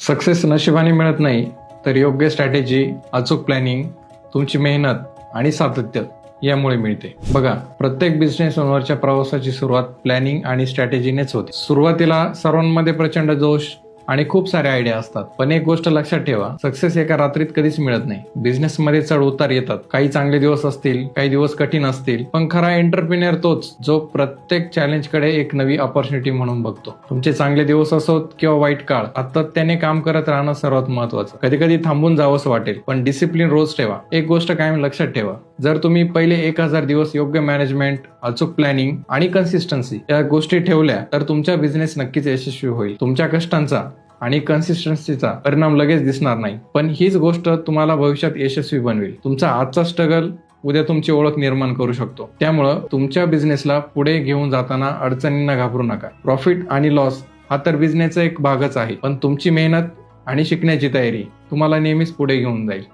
Success नशिबाने मिळत नाही, तर योग्य स्ट्रॅटेजी, अचूक प्लॅनिंग, तुमची मेहनत आणि सातत्य यामुळे मिळते. बघा, प्रत्येक बिझनेस ओनरच्या प्रवासाची सुरुवात प्लॅनिंग आणि स्ट्रॅटेजीनेच होते. सुरुवातीला सर्वांमध्ये प्रचंड जोश आणि खूप सारे आयडिया असतात, पण एक गोष्ट लक्षात ठेवा, सक्सेस एका रात्रीत कधीच मिळत नाही. बिझनेसमध्ये चढ उतार येतात, काही चांगले दिवस असतील, काही दिवस कठीण असतील, पण खरा एंटरप्रिनर तोच जो प्रत्येक चॅलेंजकडे एक नवी ऑपॉर्च्युनिटी म्हणून बघतो. तुमचे चांगले दिवस असोत किंवा वाईट काळ, सातत्याने काम करत राहणं सर्वात महत्वाचं. कधी कधी थांबून जावंच वाटेल, पण डिसिप्लिन रोज ठेवा. एक गोष्ट कायम लक्षात ठेवा, जर तुम्ही पहिले 1000 दिवस योग्य मॅनेजमेंट, अचूक प्लॅनिंग आणि कन्सिस्टन्सी या गोष्टी ठेवल्या, तर तुमचा बिझनेस नक्कीच यशस्वी होईल. तुमच्या कष्टांचा आणि कन्सिस्टन्सीचा परिणाम लगेच दिसणार नाही, पण हीच गोष्ट तुम्हाला भविष्यात यशस्वी बनवेल. तुमचा आजचा स्ट्रगल उद्या तुमची ओळख निर्माण करू शकतो. त्यामुळं तुमच्या बिझनेसला पुढे घेऊन जाताना अडचणींना घाबरू नका. प्रॉफिट आणि लॉस हा तर बिझनेसचा एक भागच आहे, पण तुमची मेहनत आणि शिकण्याची तयारी तुम्हाला नेहमीच पुढे घेऊन जाईल.